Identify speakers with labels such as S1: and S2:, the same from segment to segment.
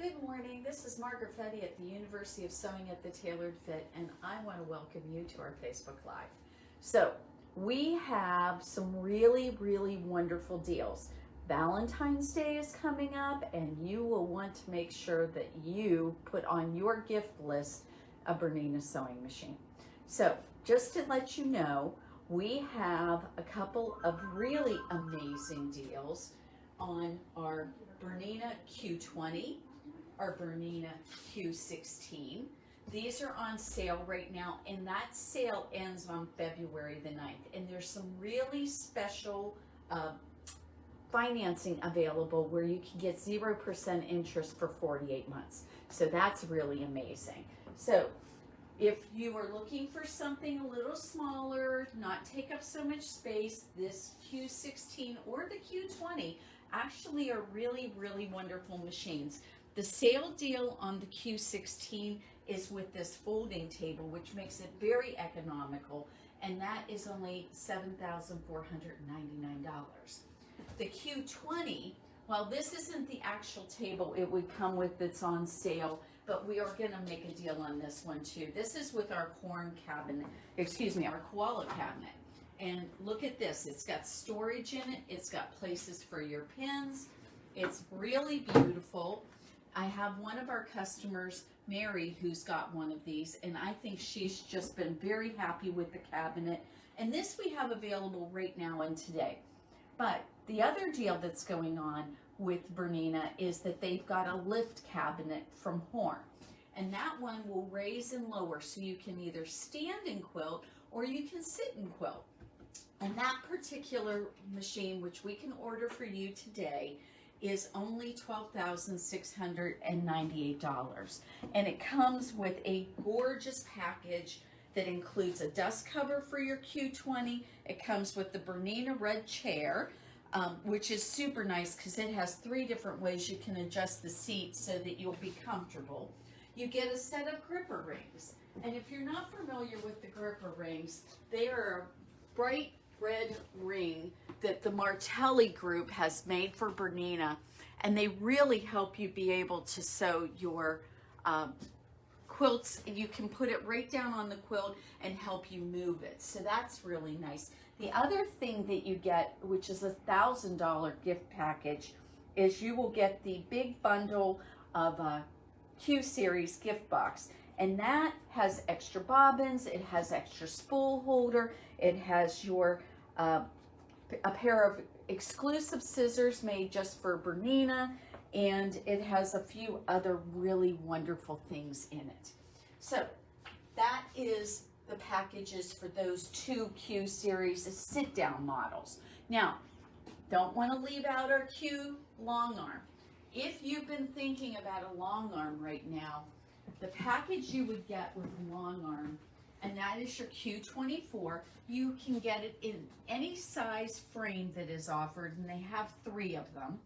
S1: Good morning. This is Margaret Fetty at the University of Sewing at the Tailored Fit, and I want to welcome you to our Facebook Live. So we have some really wonderful deals. Valentine's Day is coming up, and you will want to make sure that you put on your gift list a Bernina sewing machine. So just to let you know, we have a couple of really amazing deals on our Bernina Q20, our Bernina Q16. These are on sale right now, and that sale ends on February the 9th. And there's some really special financing available where you can get 0% interest for 48 months. So that's really amazing. So if you are looking for something a little smaller, not take up so much space, this Q16 or the Q20 actually are really wonderful machines. The sale deal on the Q16 is with this folding table, which makes it very economical, and that is only $7,499. The Q20, while this isn't the actual table it would come with that's on sale, but we are gonna make a deal on this one too. This is with our corn cabinet, our koala cabinet. And look at this, it's got storage in it, it's got places for your pins, it's really beautiful. I have one of our customers, Mary, who's got one of these, and I think she's just been very happy with the cabinet. And this we have available right now and today. But the other deal that's going on with Bernina is that they've got a lift cabinet from Horn. And that one will raise and lower, so you can either stand and quilt or you can sit and quilt. And that particular machine, which we can order for you today, is only $12,698. And it comes with a gorgeous package that includes a dust cover for your Q20. It comes with the Bernina red chair, which is super nice because it has 3 different ways you can adjust the seat so that you'll be comfortable. You get a set of gripper rings. And if you're not familiar with the gripper rings, they are a bright red ring that the Martelli group has made for Bernina, and they really help you be able to sew your quilts. You can put it right down on the quilt and help you move it, so that's really nice. The other thing that you get, which is a $1,000 gift package, is you will get the big bundle of a Q series gift box. And that has extra bobbins, it has extra spool holder, it has your a pair of exclusive scissors made just for Bernina, and it has a few other really wonderful things in it. So that is the packages for those 2 Q series sit down models. Now, don't want to leave out our Q long arm. If you've been thinking about a long arm right now, the package you would get with long arm, and that is your Q24, you can get it in any size frame that is offered, and they have 3 of them,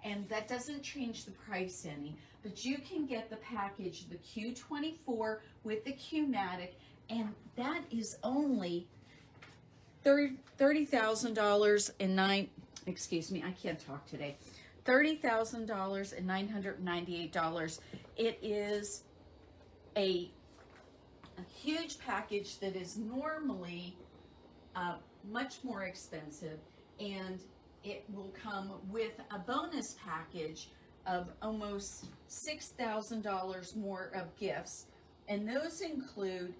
S1: and that doesn't change the price any, but you can get the package, the Q24 with the Q-matic, and that is only $30,000 and $30,998. It is a huge package that is normally much more expensive, and it will come with a bonus package of almost $6,000 more of gifts, and those include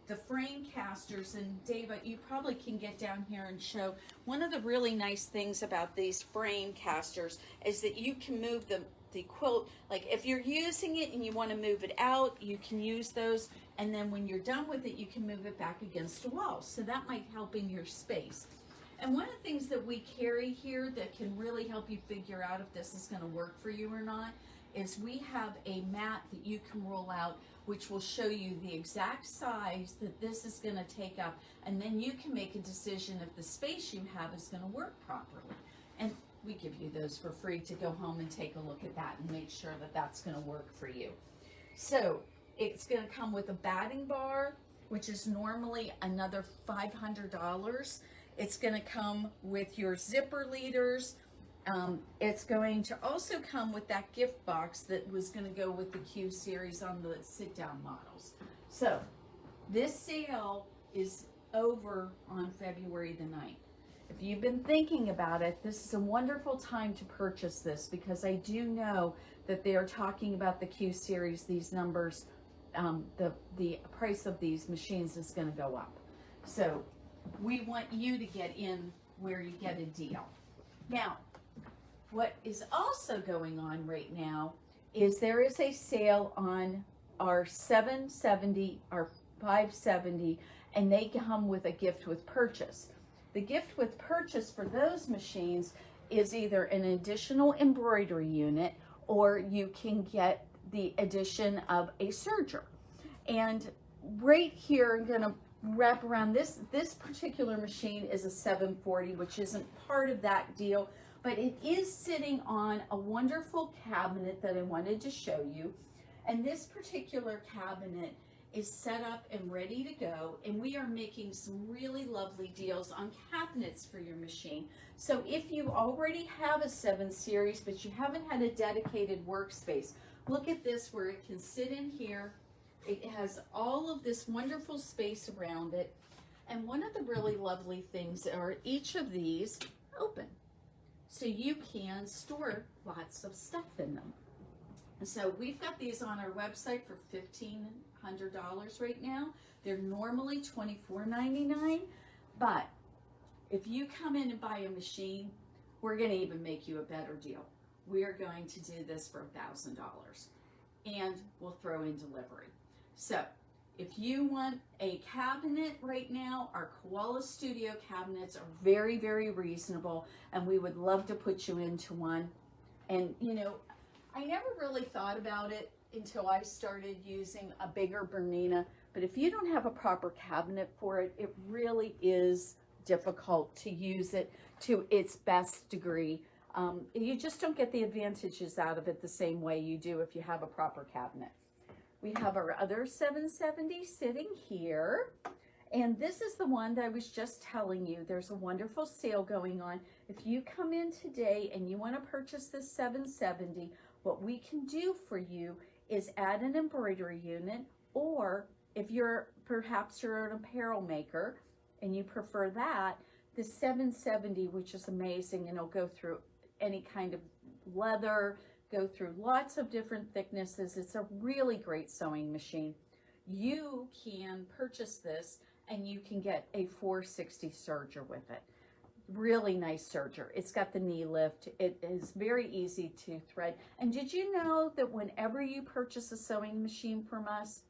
S1: the frame casters. And Dave, you probably can get down here and show. One of the really nice things about these frame casters is that you can move the quilt, like if you're using it and you want to move it out, you can use those, and then when you're done with it, you can move it back against a wall. So that might help in your space. And one of the things that we carry here that can really help you figure out if this is going to work for you or not is we have a mat that you can roll out, which will show you the exact size that this is going to take up, and then you can make a decision if the space you have is going to work properly. And we give you those for free to go home and take a look at that and make sure that that's going to work for you. So it's going to come with a batting bar, which is normally another $500. It's going to come with your zipper leaders, It's going to also come with that gift box that was going to go with the Q series on the sit-down models. So this sale is over on February the 9th. If you've been thinking about it, this is a wonderful time to purchase this, because I do know that they are talking about the Q series, these numbers, the price of these machines is going to go up. So we want you to get in where you get a deal. Now, what is also going on right now is there is a sale on our 770, our 570, and they come with a gift with purchase. The gift with purchase for those machines is either an additional embroidery unit, or you can get the addition of a serger. And right here, I'm going to wrap around this particular machine is a 740, which isn't part of that deal, but it is sitting on a wonderful cabinet that I wanted to show you. And this particular cabinet is set up and ready to go, and we are making some really lovely deals on cabinets for your machine. So if you already have a 7 series but you haven't had a dedicated workspace, look at this where it can sit in here. It has all of this wonderful space around it, and one of the really lovely things are each of these open, so you can store lots of stuff in them. So we've got these on our website for $1,500 right now. They're normally $24.99, but if you come in and buy a machine, we're going to even make you a better deal. We are going to do this for $1,000, and we'll throw in delivery. So if you want a cabinet right now, our Koala Studio cabinets are very, very reasonable, and we would love to put you into one. And you know, I never really thought about it until I started using a bigger Bernina, but if you don't have a proper cabinet for it, it really is difficult to use it to its best degree. You just don't get the advantages out of it the same way you do if you have a proper cabinet. We have our other 770 sitting here, and this is the one that I was just telling you. There's a wonderful sale going on. If you come in today and you want to purchase this 770, what we can do for you is add an embroidery unit, or if perhaps you're an apparel maker and you prefer that, the 770, which is amazing, and it'll go through any kind of leather, go through lots of different thicknesses. It's a really great sewing machine. You can purchase this and you can get a 460 serger with it. Really nice serger. It's got the knee lift. It is very easy to thread. And did you know that whenever you purchase a sewing machine from us,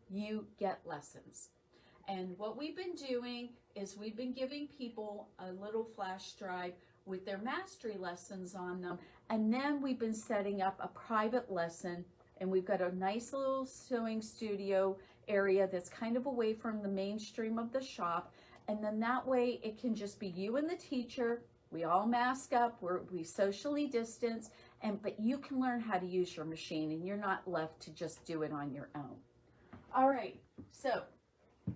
S1: you get lessons? And what we've been doing is we've been giving people a little flash drive with their mastery lessons on them, and then we've been setting up a private lesson, and we've got a nice little sewing studio area that's kind of away from the mainstream of the shop, and then that way it can just be you and the teacher. We all mask up, we socially distance, but you can learn how to use your machine, and you're not left to just do it on your own. All right, so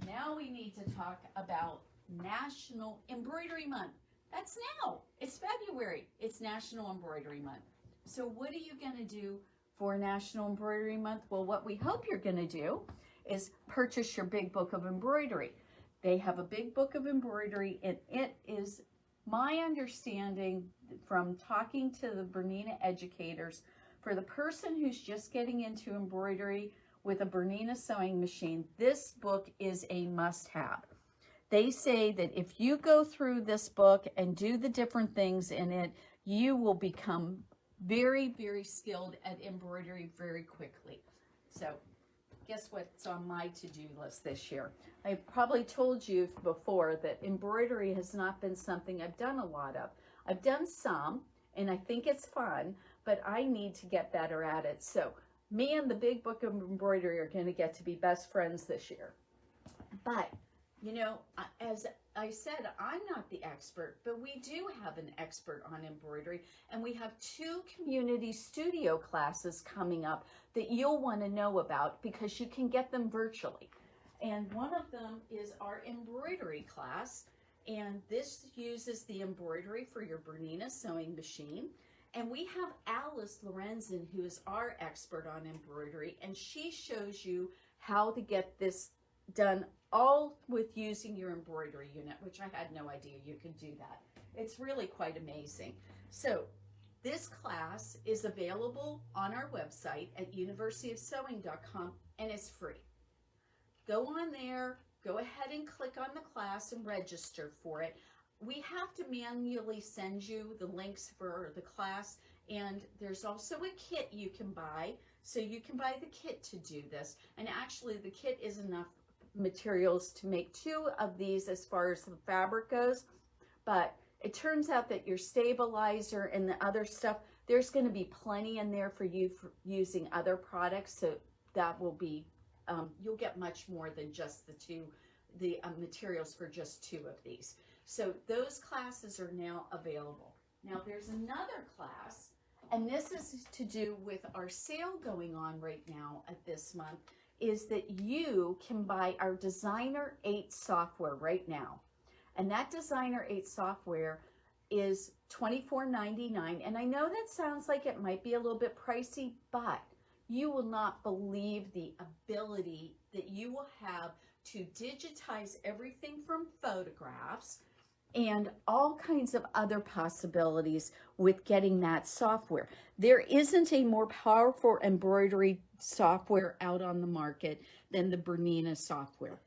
S1: now we need to talk about National Embroidery Month. That's now. It's February. It's National Embroidery Month. So what are you going to do for National Embroidery Month? Well, what we hope you're going to do is purchase your big book of embroidery. They have a big book of embroidery, and it is my understanding from talking to the Bernina educators, for the person who's just getting into embroidery with a Bernina sewing machine, this book is a must-have. They say that if you go through this book and do the different things in it, you will become very, very skilled at embroidery very quickly. So guess what's on my to-do list this year? I probably told you before that embroidery has not been something I've done a lot of. I've done some, and I think it's fun, but I need to get better at it. So me and the big book of embroidery are going to get to be best friends this year. But you know, as I said, I'm not the expert, but we do have an expert on embroidery, and we have 2 community studio classes coming up that you'll want to know about because you can get them virtually. And one of them is our embroidery class, And this uses the embroidery for your Bernina sewing machine. And we have Alice Lorenzen, who is our expert on embroidery, and she shows you how to get this done all with using your embroidery unit, which I had no idea you could do that. It's really quite amazing. So this class is available on our website at universityofsewing.com, and it's free. Go on there, go ahead and click on the class and register for it. We have to manually send you the links for the class, and there's also a kit you can buy. So you can buy the kit to do this. And actually the kit is enough materials to make 2 of these as far as the fabric goes. But it turns out that your stabilizer and the other stuff, there's going to be plenty in there for you for using other products. So that will be, you'll get much more than just the materials for just 2 of these. So those classes are now available. Now there's another class, and this is to do with our sale going on right now at this month, is that you can buy our Designer 8 software right now. And that Designer 8 software is $24.99. And I know that sounds like it might be a little bit pricey, but you will not believe the ability that you will have to digitize everything from photographs and all kinds of other possibilities with getting that software. There isn't a more powerful embroidery software out on the market than the Bernina software.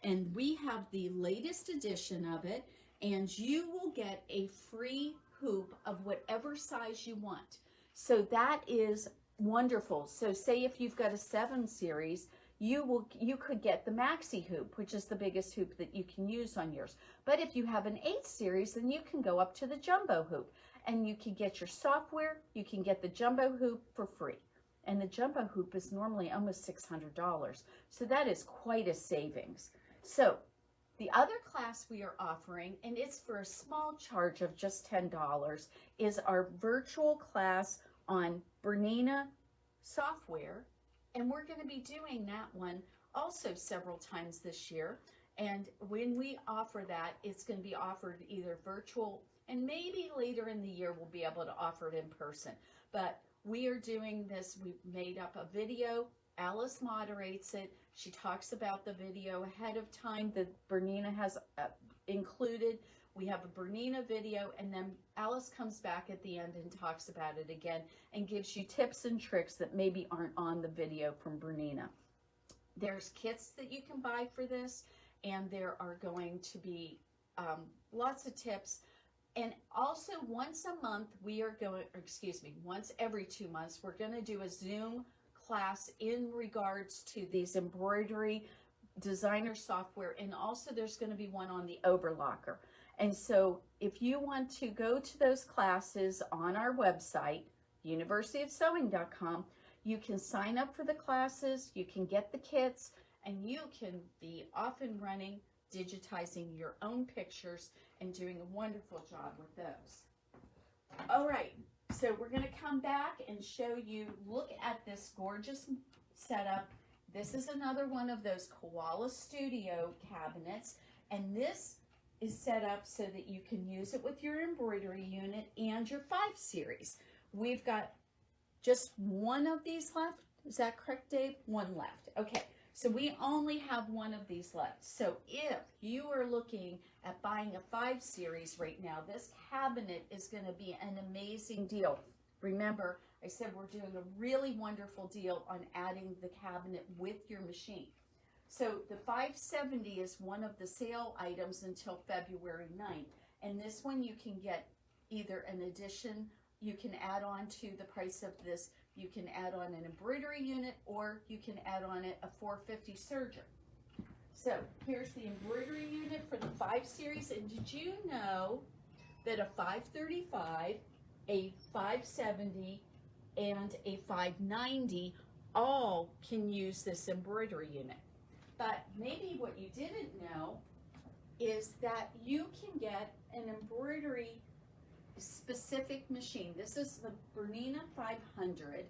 S1: And we have the latest edition of it, and you will get a free hoop of whatever size you want. So that is wonderful. So say if you've got a 7 series, you could get the maxi hoop, which is the biggest hoop that you can use on yours. But if you have an 8 series, then you can go up to the jumbo hoop, and you can get your software, you can get the jumbo hoop for free. And the jumbo hoop is normally almost $600. So that is quite a savings. So the other class we are offering, and it's for a small charge of just $10, is our virtual class on Bernina software. And we're going to be doing that one also several times this year. And when we offer that, it's going to be offered either virtual, and maybe later in the year we'll be able to offer it in person. But we are doing this. We've made up a video. Alice moderates it. She talks about the video ahead of time that Bernina has included. We have a Bernina video, and then Alice comes back at the end and talks about it again and gives you tips and tricks that maybe aren't on the video from Bernina. There's kits that you can buy for this, and there are going to be lots of tips. And also once a month, once every 2 months, we're going to do a Zoom class in regards to these embroidery designer software, and also there's going to be one on the overlocker. And so if you want to go to those classes on our website, universityofsewing.com, you can sign up for the classes, you can get the kits, and you can be off and running, digitizing your own pictures and doing a wonderful job with those. All right, so we're going to come back and show you, look at this gorgeous setup. This is another one of those Koala Studio cabinets, and this is set up so that you can use it with your embroidery unit and your 5 series. We've got just one of these left. Is that correct, Dave? One left. Okay, so we only have one of these left. So if you are looking at buying a 5 series right now, this cabinet is going to be an amazing deal. Remember, I said we're doing a really wonderful deal on adding the cabinet with your machine. So the 570 is one of the sale items until February 9th. And this one you can get either an addition, you can add on to the price of this, you can add on an embroidery unit, or you can add on it a 450 serger. So here's the embroidery unit for the 5 series. And did you know that a 535, a 570, and a 590 all can use this embroidery unit? But maybe what you didn't know is that you can get an embroidery specific machine. This is the Bernina 500.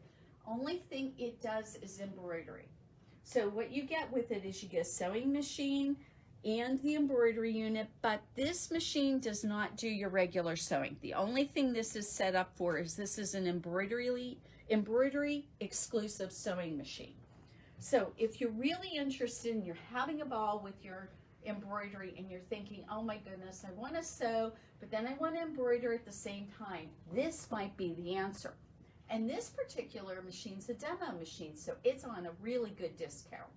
S1: Only thing it does is embroidery. So what you get with it is you get a sewing machine and the embroidery unit, but this machine does not do your regular sewing. The only thing this is set up for is this is an embroidery exclusive sewing machine. So if you're really interested and you're having a ball with your embroidery and you're thinking, oh my goodness, I want to sew, but then I want to embroider at the same time, this might be the answer. And this particular machine's a demo machine, so it's on a really good discount.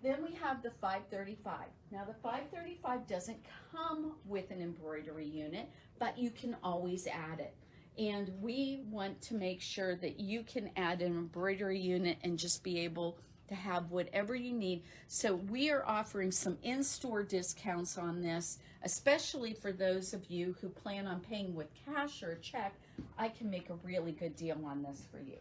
S1: Then we have the 535. Now the 535 doesn't come with an embroidery unit, but you can always add it. And we want to make sure that you can add an embroidery unit and just be able to have whatever you need. So we are offering some in-store discounts on this, especially for those of you who plan on paying with cash or a check. I can make a really good deal on this for you.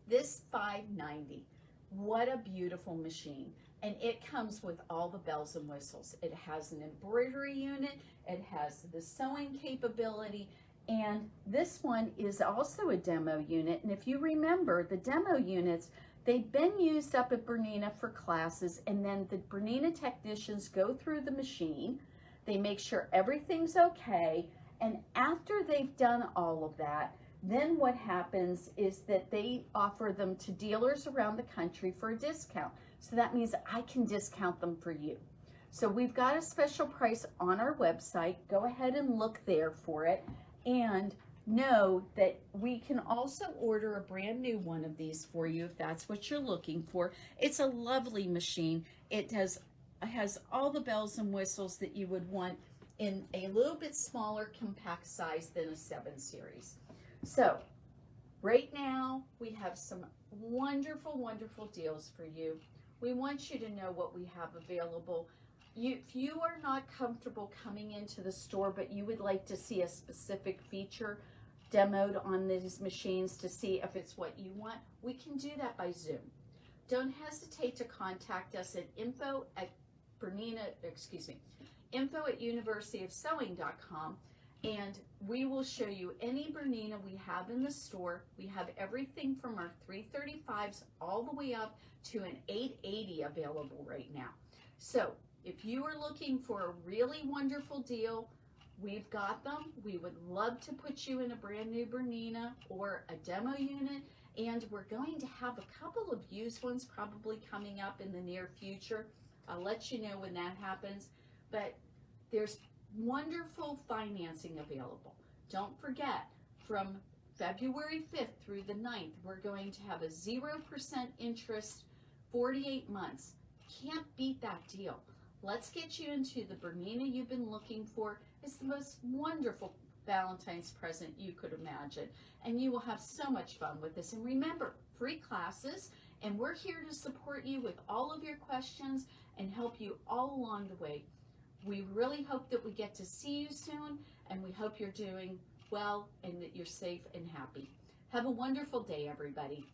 S1: This 590, what a beautiful machine. And it comes with all the bells and whistles. It has an embroidery unit, it has the sewing capability, and this one is also a demo unit. And if you remember, the demo units, they've been used up at Bernina for classes, and then the Bernina technicians go through the machine, they make sure everything's okay, and after they've done all of that, then what happens is that they offer them to dealers around the country for a discount. So that means I can discount them for you. So we've got a special price on our website. Go ahead and look there for it. And know that we can also order a brand new one of these for you if that's what you're looking for. It's a lovely machine. It has all the bells and whistles that you would want in a little bit smaller compact size than a 7 series. So right now we have some wonderful, wonderful deals for you. We want you to know what we have available. If you are not comfortable coming into the store, but you would like to see a specific feature demoed on these machines to see if it's what you want, we can do that by Zoom. Don't hesitate to contact us at info@universityofsewing.com, and we will show you any Bernina we have in the store. We have everything from our 335s all the way up to an 880 available right now. So if you are looking for a really wonderful deal, we've got them. We would love to put you in a brand new Bernina or a demo unit, and we're going to have a couple of used ones probably coming up in the near future. I'll let you know when that happens, but there's wonderful financing available. Don't forget, from February 5th through the 9th, we're going to have a 0% interest, 48 months. Can't beat that deal. Let's get you into the Bernina you've been looking for. It's the most wonderful Valentine's present you could imagine, and you will have so much fun with this. And remember, free classes, and we're here to support you with all of your questions and help you all along the way. We really hope that we get to see you soon, and we hope you're doing well and that you're safe and happy. Have a wonderful day, everybody.